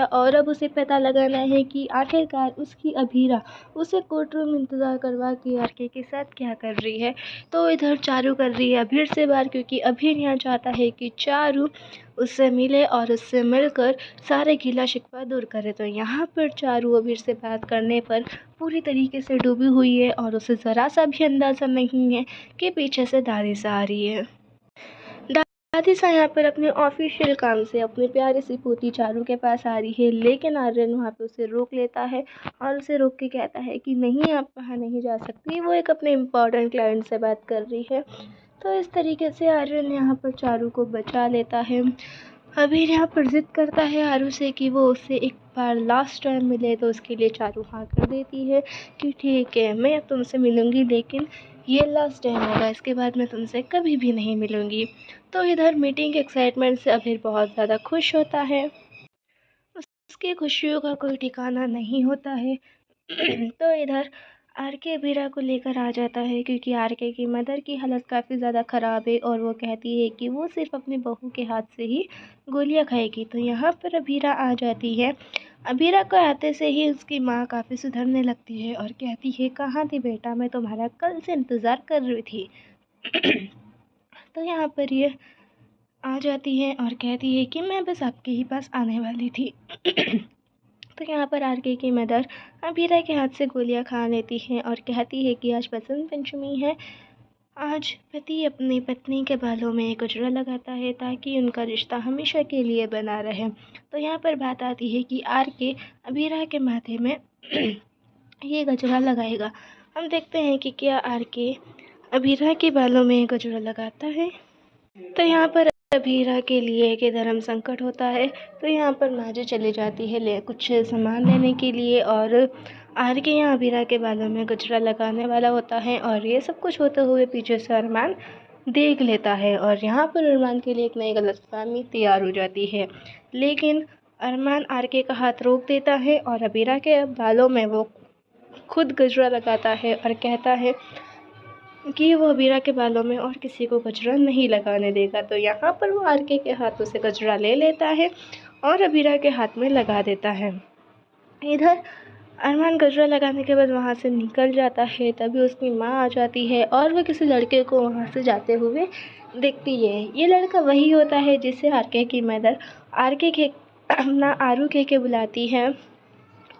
और अब उसे पता लगाना है कि आखिरकार उसकी अभीरा उसे कोर्ट रूम इंतज़ार करवा के आरके के साथ क्या कर रही है। तो इधर चारू कर रही है अभीर से बात, क्योंकि अभीर यहाँ चाहता है कि चारू उससे मिले और उससे मिलकर सारे गिला शिकवा दूर करे। तो यहाँ पर चारू अभीर से बात करने पर पूरी तरीके से डूबी हुई है और उसे ज़रा सा भी अंदाज़ा नहीं है कि पीछे से दादी सा आ रही है। दादी सा यहाँ पर अपने ऑफिशियल काम से अपनी प्यारी सी पोती चारू के पास आ रही है, लेकिन आर्यन वहाँ पे उसे रोक लेता है और उसे रोक के कहता है कि नहीं, आप वहाँ नहीं जा सकती, वो एक अपने इम्पोर्टेंट क्लाइंट से बात कर रही है। तो इस तरीके से आर्यन यहाँ पर चारू को बचा लेता है। अबीर यहाँ पर जिद करता है आरू से कि वो उससे एक बार लास्ट टाइम मिले, तो उसके लिए चारू हाँ कर देती है कि ठीक है, मैं अब तुमसे मिलूँगी, लेकिन ये लास्ट टाइम होगा, इसके बाद मैं तुमसे कभी भी नहीं मिलूँगी। तो इधर मीटिंग के एक्साइटमेंट से अबीर बहुत ज़्यादा खुश होता है, उसकी खुशियों का कोई ठिकाना नहीं होता है। तो इधर आरके अबीरा को लेकर आ जाता है, क्योंकि आरके की मदर की हालत काफ़ी ज़्यादा ख़राब है और वो कहती है कि वो सिर्फ अपनी बहू के हाथ से ही गोलियां खाएगी। तो यहाँ पर अबीरा आ जाती है। अबीरा को आते से ही उसकी माँ काफ़ी सुधरने लगती है और कहती है, कहाँ थी बेटा, मैं तुम्हारा कल से इंतज़ार कर रही थी। तो यहाँ पर ये आ जाती है और कहती है कि मैं बस आपके ही पास आने वाली थी। तो यहाँ पर आरके की मदर अबीरा के हाथ से गोलियां खा लेती है और कहती है कि आज बसंत पंचमी है, आज पति अपनी पत्नी के बालों में गजरा लगाता है ताकि उनका रिश्ता हमेशा के लिए बना रहे। तो यहाँ पर बात आती है कि आरके अबीरा के माथे में ये गजरा लगाएगा। हम देखते हैं कि क्या आरके अबीरा के बालों में गजरा लगाता है। तो यहाँ पर अबीरा के लिए कि धर्म संकट होता है, तो यहाँ पर माजी चली जाती है कुछ सामान लेने के लिए, और आरके यहाँ अबीरा के बालों में गजरा लगाने वाला होता है। और ये सब कुछ होते हुए पीछे से अरमान देख लेता है और यहाँ पर अरमान के लिए एक नई गलतफहमी तैयार हो जाती है। लेकिन अरमान आरके का हाथ रोक देता है और अबीरा के बालों में वो खुद गजरा लगाता है और कहता है कि वो अबीरा के बालों में और किसी को गजरा नहीं लगाने देगा। तो यहाँ पर वो आरके के हाथों से गजरा ले लेता है और अबीरा के हाथ में लगा देता है। इधर अरमान गजरा लगाने के बाद वहाँ से निकल जाता है, तभी उसकी माँ आ जाती है और वो किसी लड़के को वहाँ से जाते हुए देखती है। ये लड़का वही होता है जिसे आरके की मदर आरके के अपना आरू के बुलाती है।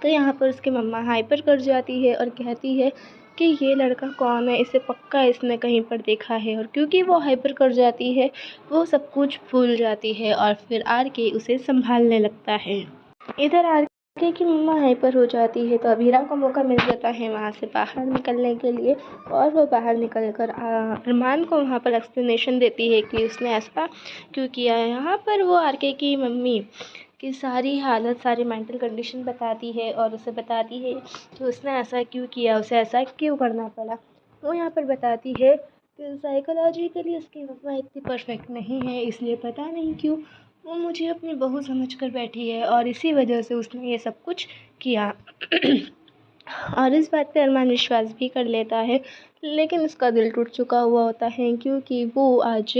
तो यहाँ पर उसकी मम्मा हाइपर कर जाती है और कहती है कि ये लड़का कौन है, इसे पक्का इसने कहीं पर देखा है। और क्योंकि वो हाइपर कर जाती है, वो सब कुछ भूल जाती है और फिर आरके उसे संभालने लगता है। इधर आरके की मम्मा हाइपर हो जाती है, तो अबीरा को मौका मिल जाता है वहाँ से बाहर निकलने के लिए, और वो बाहर निकल कर अरमान को वहाँ पर एक्सप्लेनेशन देती है कि उसने ऐसा क्यों किया है। यहाँ पर वो आरके की मम्मी की सारी हालत, सारी मेंटल कंडीशन बताती है और उसे बताती है कि उसने ऐसा क्यों किया, उसे ऐसा क्यों करना पड़ा। वो यहाँ पर बताती है कि साइकोलॉजिकली उसकी मम्मा इतनी परफेक्ट नहीं है, इसलिए पता नहीं क्यों वो मुझे अपनी बहू समझ कर बैठी है और इसी वजह से उसने ये सब कुछ किया। और इस बात पे अरमान विश्वास भी कर लेता है, लेकिन उसका दिल टूट चुका हुआ होता है, क्योंकि वो आज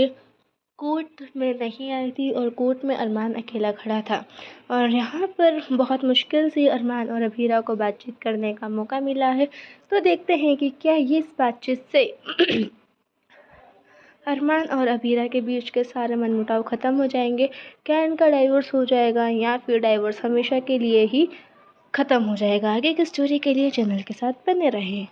कोर्ट में नहीं आई थी और कोर्ट में अरमान अकेला खड़ा था। और यहाँ पर बहुत मुश्किल से अरमान और अबीरा को बातचीत करने का मौका मिला है। तो देखते हैं कि क्या ये इस बातचीत से अरमान और अबीरा के बीच के सारे मनमुटाव ख़त्म हो जाएंगे, क्या इनका डाइवोर्स हो जाएगा या फिर डाइवोर्स हमेशा के लिए ही ख़त्म हो जाएगा। आगे की स्टोरी के लिए चैनल के साथ बने रहें।